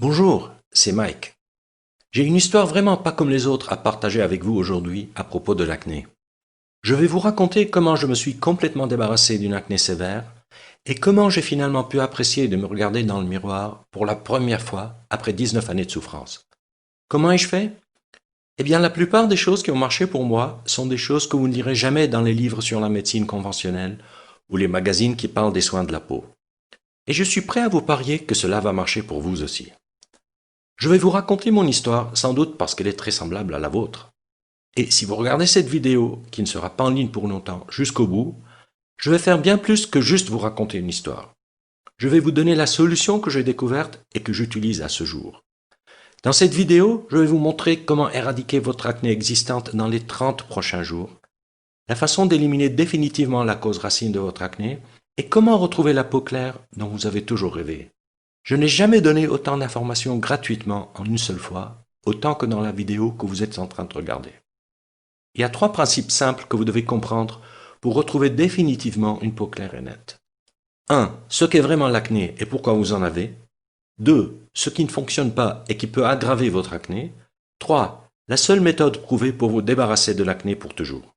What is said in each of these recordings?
Bonjour, c'est Mike. J'ai une histoire vraiment pas comme les autres à partager avec vous aujourd'hui à propos de l'acné. Je vais vous raconter comment je me suis complètement débarrassé d'une acné sévère et comment j'ai finalement pu apprécier de me regarder dans le miroir pour la première fois après 19 années de souffrance. Comment ai-je fait? Eh bien, la plupart des choses qui ont marché pour moi sont des choses que vous ne lirez jamais dans les livres sur la médecine conventionnelle ou les magazines qui parlent des soins de la peau. Et je suis prêt à vous parier que cela va marcher pour vous aussi. Je vais vous raconter mon histoire, sans doute parce qu'elle est très semblable à la vôtre. Et si vous regardez cette vidéo, qui ne sera pas en ligne pour longtemps, jusqu'au bout, je vais faire bien plus que juste vous raconter une histoire. Je vais vous donner la solution que j'ai découverte et que j'utilise à ce jour. Dans cette vidéo, je vais vous montrer comment éradiquer votre acné existante dans les 30 prochains jours, la façon d'éliminer définitivement la cause racine de votre acné et comment retrouver la peau claire dont vous avez toujours rêvé. Je n'ai jamais donné autant d'informations gratuitement en une seule fois, autant que dans la vidéo que vous êtes en train de regarder. Il y a 3 principes simples que vous devez comprendre pour retrouver définitivement une peau claire et nette. 1. Ce qu'est vraiment l'acné et pourquoi vous en avez. 2. Ce qui ne fonctionne pas et qui peut aggraver votre acné. 3. La seule méthode prouvée pour vous débarrasser de l'acné pour toujours.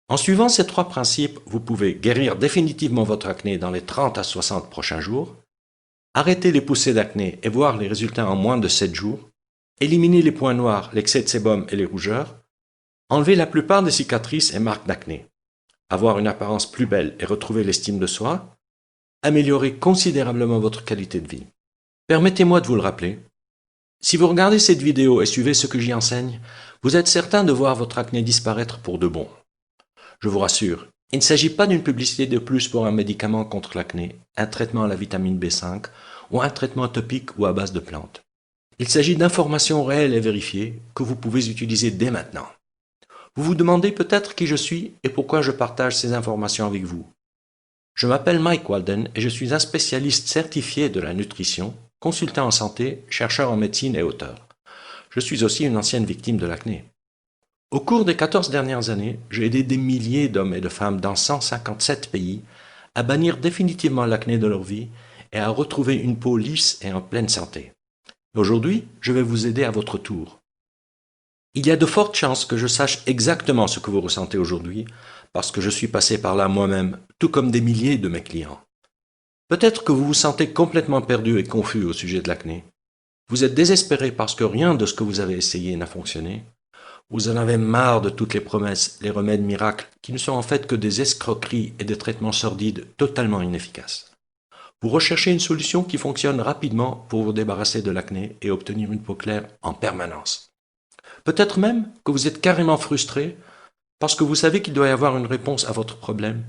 En suivant ces 3 principes, vous pouvez guérir définitivement votre acné dans les 30 à 60 prochains jours, arrêter les poussées d'acné et voir les résultats en moins de 7 jours, éliminer les points noirs, l'excès de sébum et les rougeurs, enlever la plupart des cicatrices et marques d'acné, avoir une apparence plus belle et retrouver l'estime de soi, améliorer considérablement votre qualité de vie. Permettez-moi de vous le rappeler, si vous regardez cette vidéo et suivez ce que j'y enseigne, vous êtes certain de voir votre acné disparaître pour de bon. Je vous rassure, il ne s'agit pas d'une publicité de plus pour un médicament contre l'acné, un traitement à la vitamine B5 ou un traitement topique ou à base de plantes. Il s'agit d'informations réelles et vérifiées que vous pouvez utiliser dès maintenant. Vous vous demandez peut-être qui je suis et pourquoi je partage ces informations avec vous. Je m'appelle Mike Walden et je suis un spécialiste certifié de la nutrition, consultant en santé, chercheur en médecine et auteur. Je suis aussi une ancienne victime de l'acné. Au cours des 14 dernières années, j'ai aidé des milliers d'hommes et de femmes dans 157 pays à bannir définitivement l'acné de leur vie et à retrouver une peau lisse et en pleine santé. Aujourd'hui, je vais vous aider à votre tour. Il y a de fortes chances que je sache exactement ce que vous ressentez aujourd'hui parce que je suis passé par là moi-même, tout comme des milliers de mes clients. Peut-être que vous vous sentez complètement perdu et confus au sujet de l'acné. Vous êtes désespéré parce que rien de ce que vous avez essayé n'a fonctionné. Vous en avez marre de toutes les promesses, les remèdes miracles, qui ne sont en fait que des escroqueries et des traitements sordides totalement inefficaces. Vous recherchez une solution qui fonctionne rapidement pour vous débarrasser de l'acné et obtenir une peau claire en permanence. Peut-être même que vous êtes carrément frustré parce que vous savez qu'il doit y avoir une réponse à votre problème,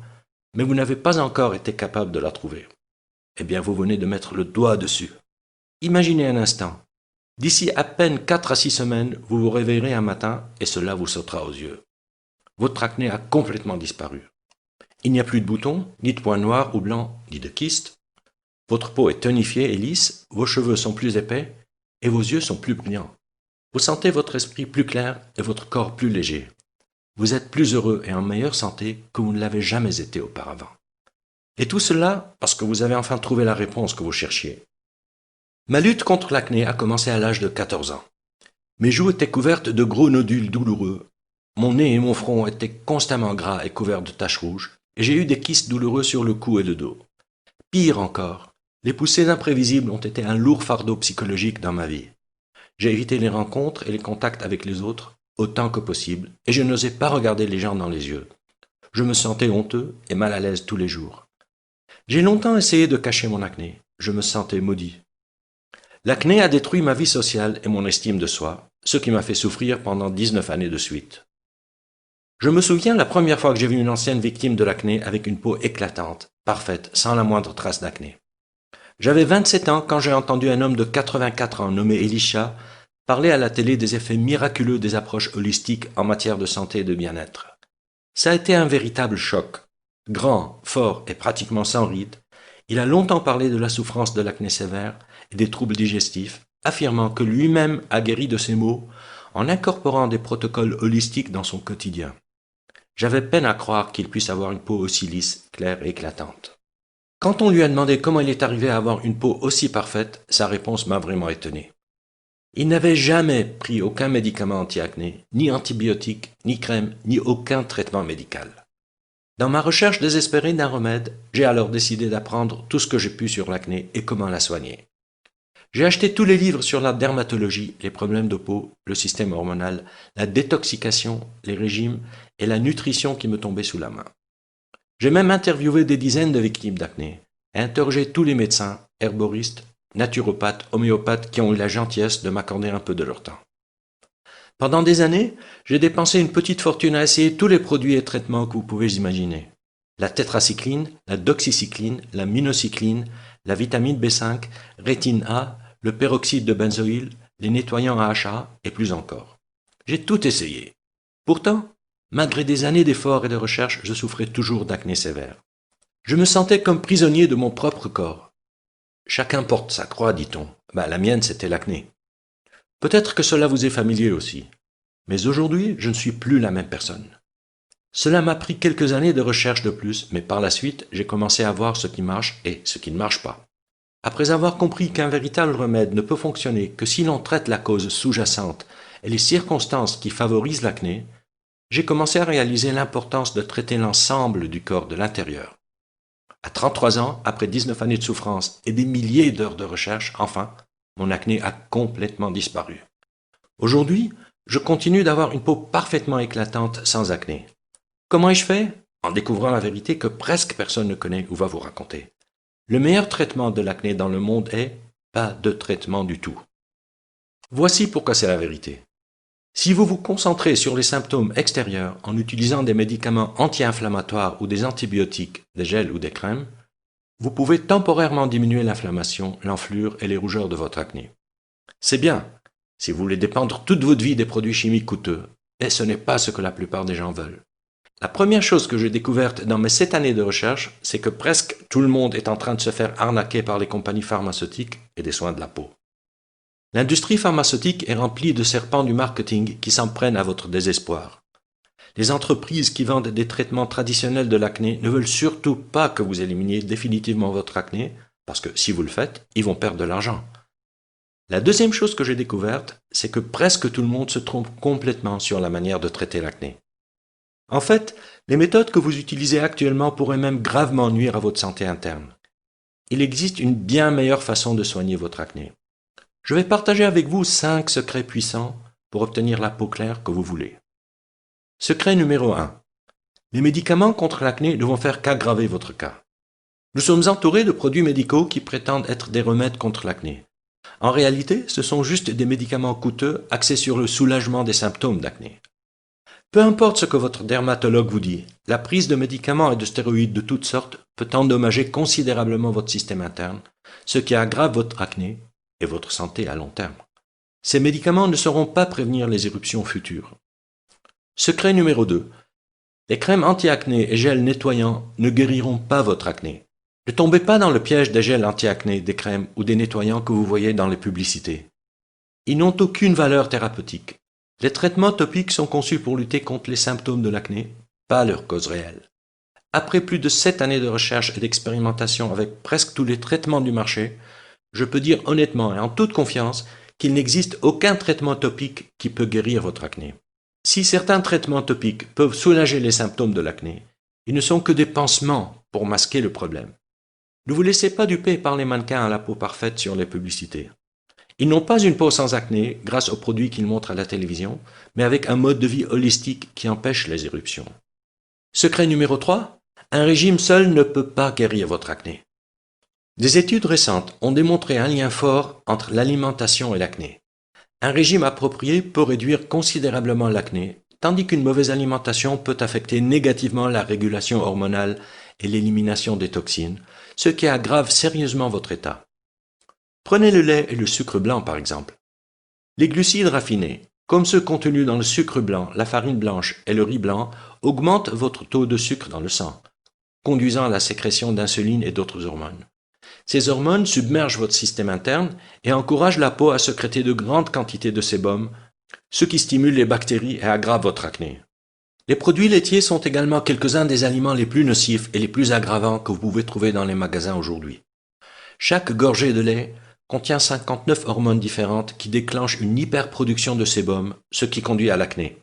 mais vous n'avez pas encore été capable de la trouver. Eh bien, vous venez de mettre le doigt dessus. Imaginez un instant. D'ici à peine 4 à 6 semaines, vous vous réveillerez un matin et cela vous sautera aux yeux. Votre acné a complètement disparu. Il n'y a plus de boutons, ni de points noirs ou blancs, ni de kystes. Votre peau est tonifiée et lisse, vos cheveux sont plus épais et vos yeux sont plus brillants. Vous sentez votre esprit plus clair et votre corps plus léger. Vous êtes plus heureux et en meilleure santé que vous ne l'avez jamais été auparavant. Et tout cela parce que vous avez enfin trouvé la réponse que vous cherchiez. Ma lutte contre l'acné a commencé à l'âge de 14 ans. Mes joues étaient couvertes de gros nodules douloureux. Mon nez et mon front étaient constamment gras et couverts de taches rouges, et j'ai eu des kystes douloureux sur le cou et le dos. Pire encore, les poussées imprévisibles ont été un lourd fardeau psychologique dans ma vie. J'ai évité les rencontres et les contacts avec les autres autant que possible, et je n'osais pas regarder les gens dans les yeux. Je me sentais honteux et mal à l'aise tous les jours. J'ai longtemps essayé de cacher mon acné. Je me sentais maudit. L'acné a détruit ma vie sociale et mon estime de soi, ce qui m'a fait souffrir pendant 19 années de suite. Je me souviens la première fois que j'ai vu une ancienne victime de l'acné avec une peau éclatante, parfaite, sans la moindre trace d'acné. J'avais 27 ans quand j'ai entendu un homme de 84 ans nommé Elisha parler à la télé des effets miraculeux des approches holistiques en matière de santé et de bien-être. Ça a été un véritable choc. Grand, fort et pratiquement sans ride, il a longtemps parlé de la souffrance de l'acné sévère et des troubles digestifs, affirmant que lui-même a guéri de ces maux en incorporant des protocoles holistiques dans son quotidien. J'avais peine à croire qu'il puisse avoir une peau aussi lisse, claire et éclatante. Quand on lui a demandé comment il est arrivé à avoir une peau aussi parfaite, sa réponse m'a vraiment étonné. Ils n'avaient jamais pris aucun médicament anti-acné, ni antibiotiques, ni crème, ni aucun traitement médical. Dans ma recherche désespérée d'un remède, j'ai alors décidé d'apprendre tout ce que j'ai pu sur l'acné et comment la soigner. J'ai acheté tous les livres sur la dermatologie, les problèmes de peau, le système hormonal, la détoxication, les régimes et la nutrition qui me tombaient sous la main. J'ai même interviewé des dizaines de victimes d'acné et interrogé tous les médecins, herboristes, naturopathes, homéopathes qui ont eu la gentillesse de m'accorder un peu de leur temps. Pendant des années, j'ai dépensé une petite fortune à essayer tous les produits et traitements que vous pouvez imaginer. La tétracycline, la doxycycline, la minocycline, la vitamine B5, rétine A, le peroxyde de benzoïle, les nettoyants AHA et plus encore. J'ai tout essayé. Pourtant, malgré des années d'efforts et de recherche, je souffrais toujours d'acné sévère. Je me sentais comme prisonnier de mon propre corps. Chacun porte sa croix, dit-on. La mienne, c'était l'acné. Peut-être que cela vous est familier aussi. Mais aujourd'hui, je ne suis plus la même personne. Cela m'a pris quelques années de recherche de plus, mais par la suite, j'ai commencé à voir ce qui marche et ce qui ne marche pas. Après avoir compris qu'un véritable remède ne peut fonctionner que si l'on traite la cause sous-jacente et les circonstances qui favorisent l'acné, j'ai commencé à réaliser l'importance de traiter l'ensemble du corps de l'intérieur. À 33 ans, après 19 années de souffrance et des milliers d'heures de recherche, enfin, mon acné a complètement disparu. Aujourd'hui, je continue d'avoir une peau parfaitement éclatante sans acné. Comment ai-je fait? En découvrant la vérité que presque personne ne connaît ou va vous raconter. Le meilleur traitement de l'acné dans le monde est pas de traitement du tout. Voici pourquoi c'est la vérité. Si vous vous concentrez sur les symptômes extérieurs en utilisant des médicaments anti-inflammatoires ou des antibiotiques, des gels ou des crèmes, vous pouvez temporairement diminuer l'inflammation, l'enflure et les rougeurs de votre acné. C'est bien, si vous voulez dépendre toute votre vie des produits chimiques coûteux, mais ce n'est pas ce que la plupart des gens veulent. La première chose que j'ai découverte dans mes 7 années de recherche, c'est que presque tout le monde est en train de se faire arnaquer par les compagnies pharmaceutiques et des soins de la peau. L'industrie pharmaceutique est remplie de serpents du marketing qui s'en prennent à votre désespoir. Les entreprises qui vendent des traitements traditionnels de l'acné ne veulent surtout pas que vous éliminiez définitivement votre acné, parce que si vous le faites, ils vont perdre de l'argent. La deuxième chose que j'ai découverte, c'est que presque tout le monde se trompe complètement sur la manière de traiter l'acné. En fait, les méthodes que vous utilisez actuellement pourraient même gravement nuire à votre santé interne. Il existe une bien meilleure façon de soigner votre acné. Je vais partager avec vous 5 secrets puissants pour obtenir la peau claire que vous voulez. Secret numéro 1. Les médicaments contre l'acné ne vont faire qu'aggraver votre cas. Nous sommes entourés de produits médicaux qui prétendent être des remèdes contre l'acné. En réalité, ce sont juste des médicaments coûteux axés sur le soulagement des symptômes d'acné. Peu importe ce que votre dermatologue vous dit, la prise de médicaments et de stéroïdes de toutes sortes peut endommager considérablement votre système interne, ce qui aggrave votre acné et votre santé à long terme. Ces médicaments ne sauront pas prévenir les éruptions futures. Secret numéro 2. Les crèmes anti-acné et gels nettoyants ne guériront pas votre acné. Ne tombez pas dans le piège des gels anti-acné, des crèmes ou des nettoyants que vous voyez dans les publicités. Ils n'ont aucune valeur thérapeutique. Les traitements topiques sont conçus pour lutter contre les symptômes de l'acné, pas leur cause réelle. Après plus de 7 années de recherche et d'expérimentation avec presque tous les traitements du marché, je peux dire honnêtement et en toute confiance qu'il n'existe aucun traitement topique qui peut guérir votre acné. Si certains traitements topiques peuvent soulager les symptômes de l'acné, ils ne sont que des pansements pour masquer le problème. Ne vous laissez pas duper par les mannequins à la peau parfaite sur les publicités. Ils n'ont pas une peau sans acné grâce aux produits qu'ils montrent à la télévision, mais avec un mode de vie holistique qui empêche les éruptions. Secret numéro 3. Un régime seul ne peut pas guérir votre acné. Des études récentes ont démontré un lien fort entre l'alimentation et l'acné. Un régime approprié peut réduire considérablement l'acné, tandis qu'une mauvaise alimentation peut affecter négativement la régulation hormonale et l'élimination des toxines, ce qui aggrave sérieusement votre état. Prenez le lait et le sucre blanc par exemple. Les glucides raffinés, comme ceux contenus dans le sucre blanc, la farine blanche et le riz blanc, augmentent votre taux de sucre dans le sang, conduisant à la sécrétion d'insuline et d'autres hormones. Ces hormones submergent votre système interne et encouragent la peau à sécréter de grandes quantités de sébum, ce qui stimule les bactéries et aggrave votre acné. Les produits laitiers sont également quelques-uns des aliments les plus nocifs et les plus aggravants que vous pouvez trouver dans les magasins aujourd'hui. Chaque gorgée de lait contient 59 hormones différentes qui déclenchent une hyperproduction de sébum, ce qui conduit à l'acné.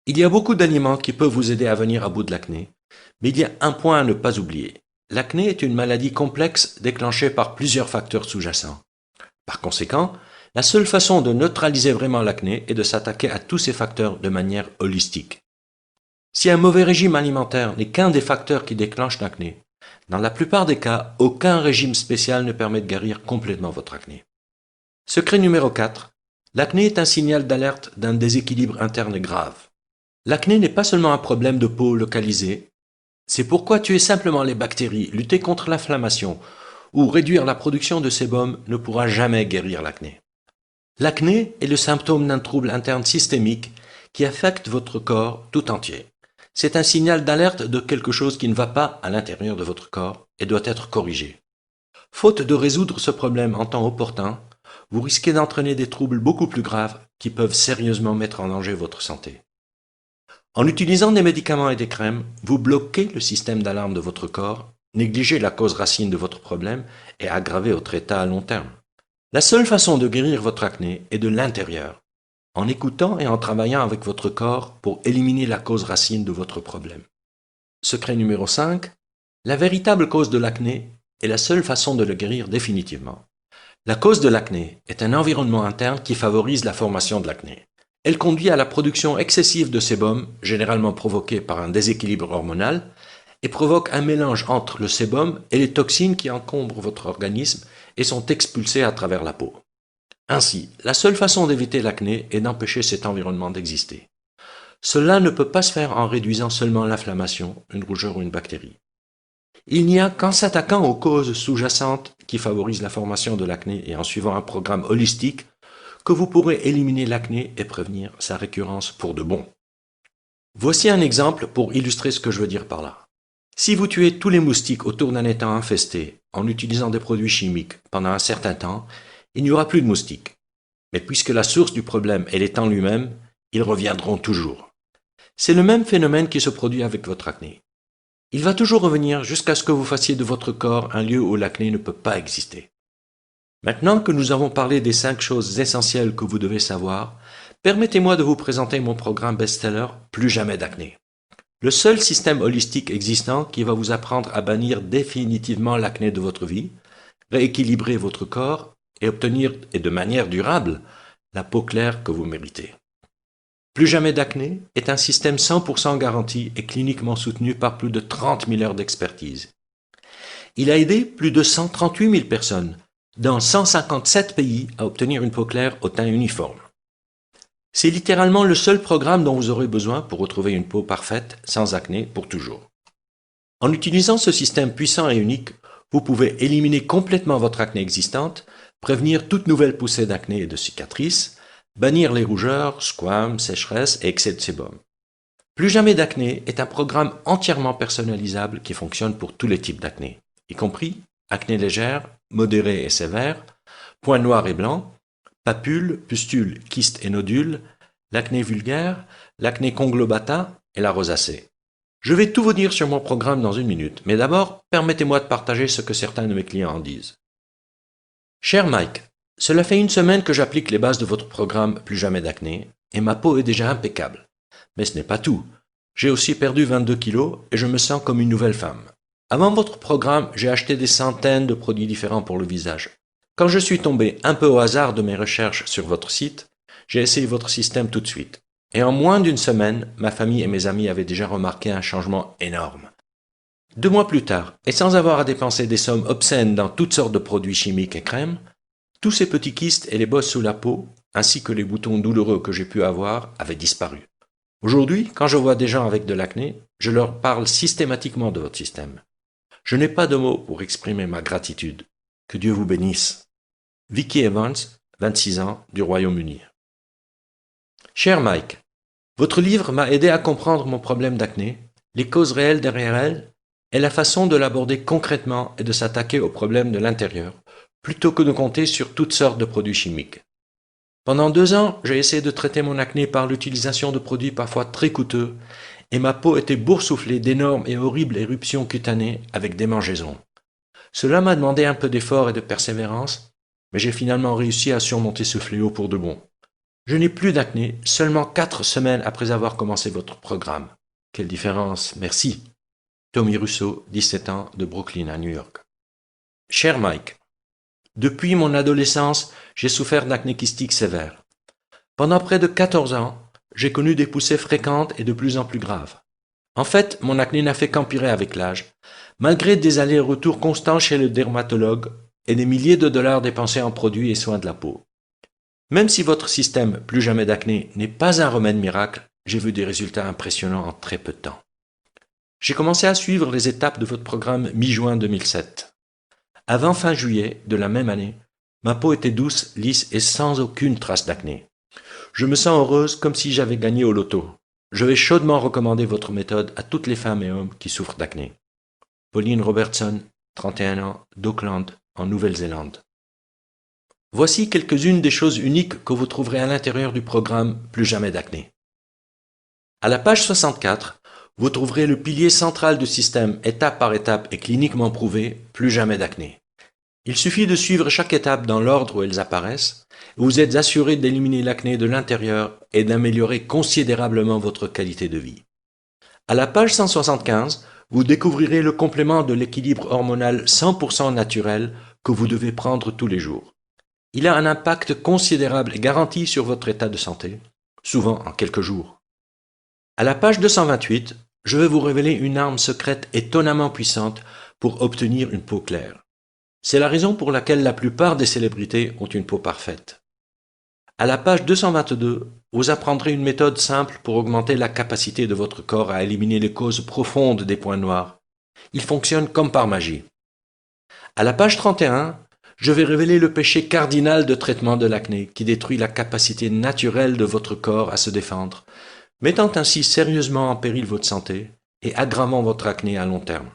Il y a beaucoup d'aliments qui peuvent vous aider à venir à bout de l'acné, mais il y a un point à ne pas oublier. L'acné est une maladie complexe déclenchée par plusieurs facteurs sous-jacents. Par conséquent, la seule façon de neutraliser vraiment l'acné est de s'attaquer à tous ces facteurs de manière holistique. Si un mauvais régime alimentaire n'est qu'un des facteurs qui déclenchent l'acné, dans la plupart des cas, aucun régime spécial ne permet de guérir complètement votre acné. Secret numéro 4. L'acné est un signal d'alerte d'un déséquilibre interne grave. L'acné n'est pas seulement un problème de peau localisé, c'est pourquoi tuer simplement les bactéries, lutter contre l'inflammation ou réduire la production de sébum ne pourra jamais guérir l'acné. L'acné est le symptôme d'un trouble interne systémique qui affecte votre corps tout entier. C'est un signal d'alerte de quelque chose qui ne va pas à l'intérieur de votre corps et doit être corrigé. Faute de résoudre ce problème en temps opportun, vous risquez d'entraîner des troubles beaucoup plus graves qui peuvent sérieusement mettre en danger votre santé. En utilisant des médicaments et des crèmes, vous bloquez le système d'alarme de votre corps, négligez la cause racine de votre problème et aggravez votre état à long terme. La seule façon de guérir votre acné est de l'intérieur, en écoutant et en travaillant avec votre corps pour éliminer la cause racine de votre problème. Secret numéro 5. La véritable cause de l'acné est la seule façon de le guérir définitivement. La cause de l'acné est un environnement interne qui favorise la formation de l'acné. Elle conduit à la production excessive de sébum, généralement provoquée par un déséquilibre hormonal, et provoque un mélange entre le sébum et les toxines qui encombrent votre organisme et sont expulsées à travers la peau. Ainsi, la seule façon d'éviter l'acné est d'empêcher cet environnement d'exister. Cela ne peut pas se faire en réduisant seulement l'inflammation, une rougeur ou une bactérie. Il n'y a qu'en s'attaquant aux causes sous-jacentes qui favorisent la formation de l'acné et en suivant un programme holistique que vous pourrez éliminer l'acné et prévenir sa récurrence pour de bon. Voici un exemple pour illustrer ce que je veux dire par là. Si vous tuez tous les moustiques autour d'un étang infesté en utilisant des produits chimiques pendant un certain temps, il n'y aura plus de moustiques. Mais puisque la source du problème est l'étang lui-même, ils reviendront toujours. C'est le même phénomène qui se produit avec votre acné. Il va toujours revenir jusqu'à ce que vous fassiez de votre corps un lieu où l'acné ne peut pas exister. Maintenant que nous avons parlé des 5 choses essentielles que vous devez savoir, permettez-moi de vous présenter mon programme best-seller Plus jamais d'acné. Le seul système holistique existant qui va vous apprendre à bannir définitivement l'acné de votre vie, rééquilibrer votre corps et obtenir, et de manière durable, la peau claire que vous méritez. Plus jamais d'acné est un système 100% garanti et cliniquement soutenu par plus de 30 000 heures d'expertise. Il a aidé plus de 138 000 personnes dans 157 pays à obtenir une peau claire au teint uniforme. C'est littéralement le seul programme dont vous aurez besoin pour retrouver une peau parfaite, sans acné, pour toujours. En utilisant ce système puissant et unique, vous pouvez éliminer complètement votre acné existante, prévenir toute nouvelle poussée d'acné et de cicatrices, bannir les rougeurs, squames, sécheresses et excès de sébum. Plus jamais d'acné est un programme entièrement personnalisable qui fonctionne pour tous les types d'acné, y compris acné légère, modérée et sévère, points noirs et blancs, papules, pustules, kystes et nodules, l'acné vulgaire, l'acné conglobata et la rosacée. Je vais tout vous dire sur mon programme dans une minute, mais d'abord, permettez-moi de partager ce que certains de mes clients en disent. Cher Mike, cela fait une semaine que j'applique les bases de votre programme Plus jamais d'acné, et ma peau est déjà impeccable. Mais ce n'est pas tout. J'ai aussi perdu 22 kilos et je me sens comme une nouvelle femme. Avant votre programme, j'ai acheté des centaines de produits différents pour le visage. Quand je suis tombé un peu au hasard de mes recherches sur votre site, j'ai essayé votre système tout de suite. Et en moins d'une semaine, ma famille et mes amis avaient déjà remarqué un changement énorme. 2 mois plus tard, et sans avoir à dépenser des sommes obscènes dans toutes sortes de produits chimiques et crèmes, tous ces petits kystes et les bosses sous la peau, ainsi que les boutons douloureux que j'ai pu avoir, avaient disparu. Aujourd'hui, quand je vois des gens avec de l'acné, je leur parle systématiquement de votre système. Je n'ai pas de mots pour exprimer ma gratitude. Que Dieu vous bénisse. Vicky Evans, 26 ans, du Royaume-Uni. Cher Mike, votre livre m'a aidé à comprendre mon problème d'acné, les causes réelles derrière elle, et la façon de l'aborder concrètement et de s'attaquer aux problèmes de l'intérieur, plutôt que de compter sur toutes sortes de produits chimiques. Pendant 2 ans, j'ai essayé de traiter mon acné par l'utilisation de produits parfois très coûteux, et ma peau était boursouflée d'énormes et horribles éruptions cutanées avec démangeaisons. Cela m'a demandé un peu d'effort et de persévérance, mais j'ai finalement réussi à surmonter ce fléau pour de bon. Je n'ai plus d'acné seulement 4 semaines après avoir commencé votre programme. Quelle différence, merci. Tommy Russo, 17 ans, de Brooklyn à New York. Cher Mike, depuis mon adolescence, j'ai souffert d'acné kystique sévère. Pendant près de 14 ans, j'ai connu des poussées fréquentes et de plus en plus graves. En fait, mon acné n'a fait qu'empirer avec l'âge, malgré des allers-retours constants chez le dermatologue et des milliers de dollars dépensés en produits et soins de la peau. Même si votre système Plus jamais d'acné n'est pas un remède miracle, j'ai vu des résultats impressionnants en très peu de temps. J'ai commencé à suivre les étapes de votre programme mi-juin 2007. Avant fin juillet de la même année, ma peau était douce, lisse et sans aucune trace d'acné. Je me sens heureuse comme si j'avais gagné au loto. Je vais chaudement recommander votre méthode à toutes les femmes et hommes qui souffrent d'acné. Pauline Robertson, 31 ans, d'Auckland, en Nouvelle-Zélande. Voici quelques-unes des choses uniques que vous trouverez à l'intérieur du programme Plus jamais d'acné. À la page 64, vous trouverez le pilier central du système étape par étape et cliniquement prouvé Plus jamais d'acné. Il suffit de suivre chaque étape dans l'ordre où elles apparaissent, et vous êtes assuré d'éliminer l'acné de l'intérieur et d'améliorer considérablement votre qualité de vie. À la page 175, vous découvrirez le complément de l'équilibre hormonal 100% naturel que vous devez prendre tous les jours. Il a un impact considérable et garanti sur votre état de santé, souvent en quelques jours. À la page 228, je vais vous révéler une arme secrète étonnamment puissante pour obtenir une peau claire. C'est la raison pour laquelle la plupart des célébrités ont une peau parfaite. À la page 222, vous apprendrez une méthode simple pour augmenter la capacité de votre corps à éliminer les causes profondes des points noirs. Il fonctionne comme par magie. À la page 31, je vais révéler le péché cardinal de traitement de l'acné qui détruit la capacité naturelle de votre corps à se défendre, mettant ainsi sérieusement en péril votre santé et aggravant votre acné à long terme.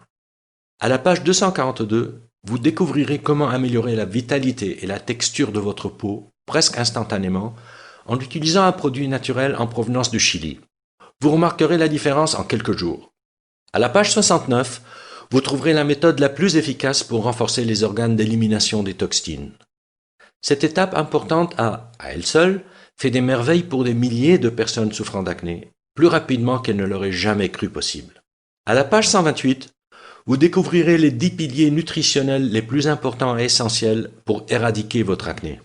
À la page 242, vous découvrirez comment améliorer la vitalité et la texture de votre peau presque instantanément en utilisant un produit naturel en provenance du Chili. Vous remarquerez la différence en quelques jours. À la page 69, vous trouverez la méthode la plus efficace pour renforcer les organes d'élimination des toxines. Cette étape importante a, à elle seule, fait des merveilles pour des milliers de personnes souffrant d'acné, plus rapidement qu'elles ne l'auraient jamais cru possible. À la page 128, vous découvrirez les 10 piliers nutritionnels les plus importants et essentiels pour éradiquer votre acné.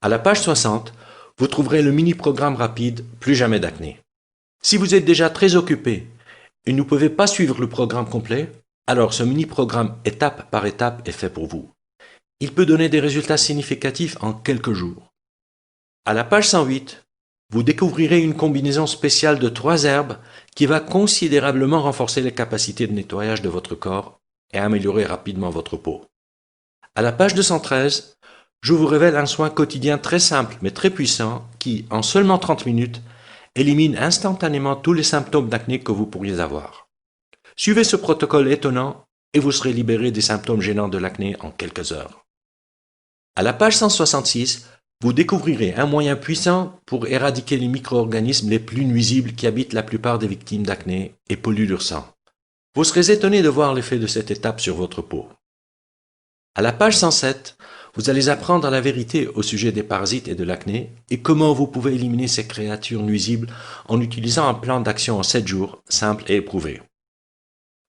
À la page 60, vous trouverez le mini-programme rapide Plus jamais d'acné. Si vous êtes déjà très occupé et ne pouvez pas suivre le programme complet, alors ce mini-programme étape par étape est fait pour vous. Il peut donner des résultats significatifs en quelques jours. À la page 108, vous découvrirez une combinaison spéciale de 3 herbes qui va considérablement renforcer les capacités de nettoyage de votre corps et améliorer rapidement votre peau. À la page 213, je vous révèle un soin quotidien très simple mais très puissant qui, en seulement 30 minutes, élimine instantanément tous les symptômes d'acné que vous pourriez avoir. Suivez ce protocole étonnant et vous serez libéré des symptômes gênants de l'acné en quelques heures. À la page 166, vous découvrirez un moyen puissant pour éradiquer les micro-organismes les plus nuisibles qui habitent la plupart des victimes d'acné et polluent leur sang. Vous serez étonné de voir l'effet de cette étape sur votre peau. À la page 107, vous allez apprendre la vérité au sujet des parasites et de l'acné et comment vous pouvez éliminer ces créatures nuisibles en utilisant un plan d'action en 7 jours, simple et éprouvé.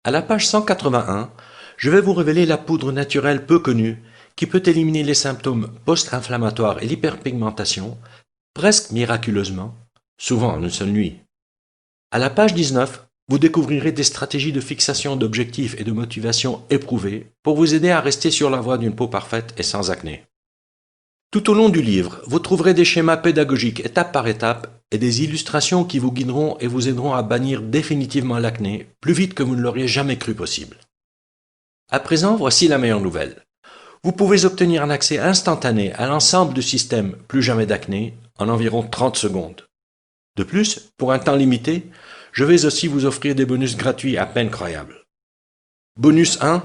À la page 181, je vais vous révéler la poudre naturelle peu connue qui peut éliminer les symptômes post-inflammatoires et l'hyperpigmentation, presque miraculeusement, souvent en une seule nuit. À la page 19, vous découvrirez des stratégies de fixation d'objectifs et de motivation éprouvées pour vous aider à rester sur la voie d'une peau parfaite et sans acné. Tout au long du livre, vous trouverez des schémas pédagogiques étape par étape et des illustrations qui vous guideront et vous aideront à bannir définitivement l'acné plus vite que vous ne l'auriez jamais cru possible. À présent, voici la meilleure nouvelle. Vous pouvez obtenir un accès instantané à l'ensemble du système Plus jamais d'acné en environ 30 secondes. De plus, pour un temps limité, je vais aussi vous offrir des bonus gratuits à peine croyables. Bonus 1.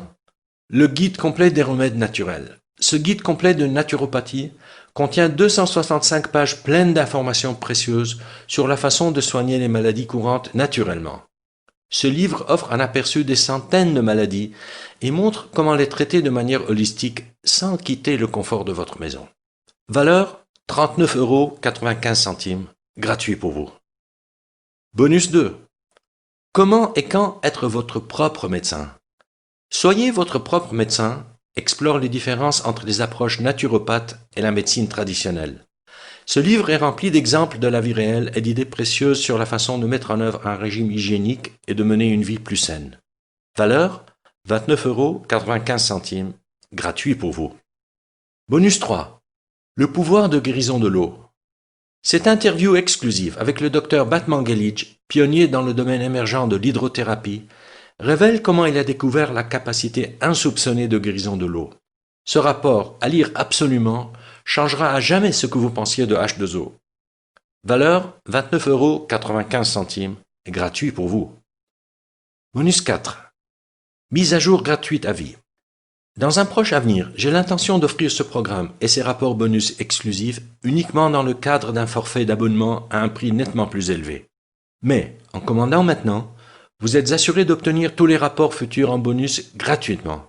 Le guide complet des remèdes naturels. Ce guide complet de naturopathie contient 265 pages pleines d'informations précieuses sur la façon de soigner les maladies courantes naturellement. Ce livre offre un aperçu des centaines de maladies et montre comment les traiter de manière holistique sans quitter le confort de votre maison. Valeur 39,95 €, gratuit pour vous. Bonus 2. Comment et quand être votre propre médecin? Soyez votre propre médecin, explore les différences entre les approches naturopathes et la médecine traditionnelle. Ce livre est rempli d'exemples de la vie réelle et d'idées précieuses sur la façon de mettre en œuvre un régime hygiénique et de mener une vie plus saine. Valeur 29,95 €, gratuit pour vous. Bonus 3. Le pouvoir de guérison de l'eau. Cette interview exclusive avec le Dr Batmanghelidj, pionnier dans le domaine émergent de l'hydrothérapie, révèle comment il a découvert la capacité insoupçonnée de guérison de l'eau. Ce rapport, à lire absolument, changera à jamais ce que vous pensiez de H2O. Valeur 29,95 €, et gratuit pour vous. Bonus 4. Mise à jour gratuite à vie. Dans un proche avenir, j'ai l'intention d'offrir ce programme et ses rapports bonus exclusifs uniquement dans le cadre d'un forfait d'abonnement à un prix nettement plus élevé. Mais, en commandant maintenant, vous êtes assuré d'obtenir tous les rapports futurs en bonus gratuitement.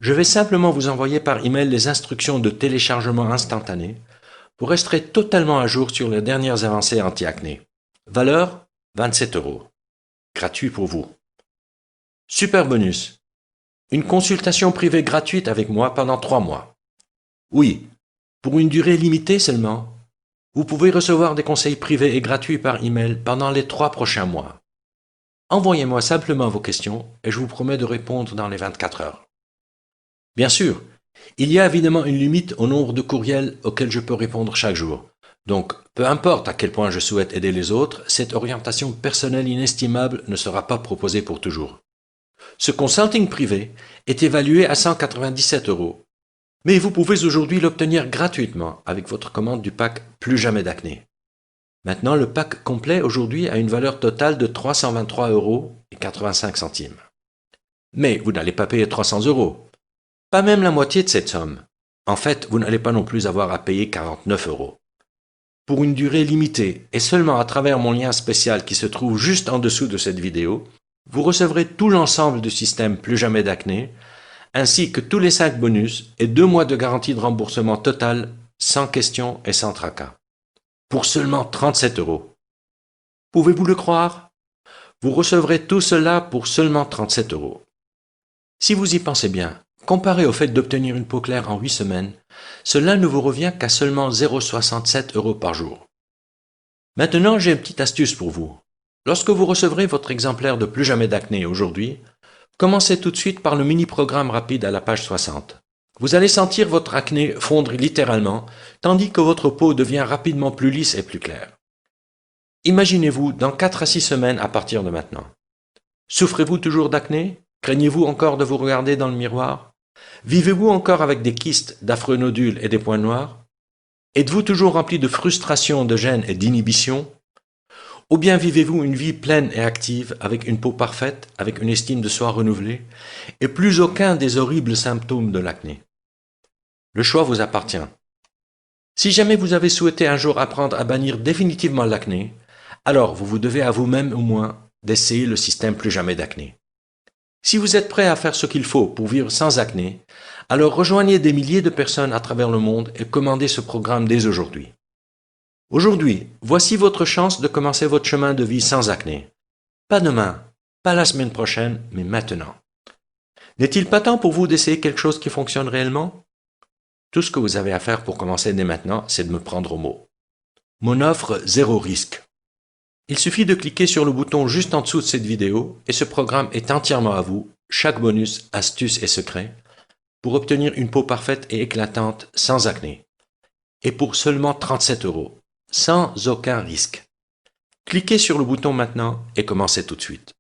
Je vais simplement vous envoyer par email les instructions de téléchargement instantané. Vous resterez totalement à jour sur les dernières avancées anti-acné. Valeur 27 €. Gratuit pour vous. Super bonus. Une consultation privée gratuite avec moi pendant 3 mois. Oui, pour une durée limitée seulement. Vous pouvez recevoir des conseils privés et gratuits par email pendant les 3 prochains mois. Envoyez-moi simplement vos questions et je vous promets de répondre dans les 24 heures. Bien sûr, il y a évidemment une limite au nombre de courriels auxquels je peux répondre chaque jour. Donc, peu importe à quel point je souhaite aider les autres, cette orientation personnelle inestimable ne sera pas proposée pour toujours. Ce consulting privé est évalué à 197 €. Mais vous pouvez aujourd'hui l'obtenir gratuitement avec votre commande du pack Plus jamais d'acné. Maintenant, le pack complet aujourd'hui a une valeur totale de 323,85 €. Mais vous n'allez pas payer 300 €. Pas même la moitié de cette somme. En fait, vous n'allez pas non plus avoir à payer 49 €. Pour une durée limitée et seulement à travers mon lien spécial qui se trouve juste en dessous de cette vidéo, vous recevrez tout l'ensemble du système Plus jamais d'acné, ainsi que tous les 5 bonus et 2 mois de garantie de remboursement total, sans question et sans tracas. Pour seulement 37 €. Pouvez-vous le croire? Vous recevrez tout cela pour seulement 37 €. Si vous y pensez bien, comparé au fait d'obtenir une peau claire en 8 semaines, cela ne vous revient qu'à seulement 0,67 € par jour. Maintenant, j'ai une petite astuce pour vous. Lorsque vous recevrez votre exemplaire de Plus jamais d'acné aujourd'hui, commencez tout de suite par le mini-programme rapide à la page 60. Vous allez sentir votre acné fondre littéralement, tandis que votre peau devient rapidement plus lisse et plus claire. Imaginez-vous dans 4 à 6 semaines à partir de maintenant. Souffrez-vous toujours d'acné? Craignez-vous encore de vous regarder dans le miroir? Vivez-vous encore avec des kystes, d'affreux nodules et des points noirs? Êtes-vous toujours rempli de frustration, de gêne et d'inhibition? Ou bien vivez-vous une vie pleine et active, avec une peau parfaite, avec une estime de soi renouvelée, et plus aucun des horribles symptômes de l'acné? Le choix vous appartient. Si jamais vous avez souhaité un jour apprendre à bannir définitivement l'acné, alors vous vous devez à vous-même au moins d'essayer le système Plus jamais d'acné. Si vous êtes prêt à faire ce qu'il faut pour vivre sans acné, alors rejoignez des milliers de personnes à travers le monde et commandez ce programme dès aujourd'hui. Aujourd'hui, voici votre chance de commencer votre chemin de vie sans acné. Pas demain, pas la semaine prochaine, mais maintenant. N'est-il pas temps pour vous d'essayer quelque chose qui fonctionne réellement? Tout ce que vous avez à faire pour commencer dès maintenant, c'est de me prendre au mot. Mon offre 0 risque. Il suffit de cliquer sur le bouton juste en dessous de cette vidéo et ce programme est entièrement à vous, chaque bonus, astuce et secret, pour obtenir une peau parfaite et éclatante sans acné. Et pour seulement 37 €, sans aucun risque. Cliquez sur le bouton maintenant et commencez tout de suite.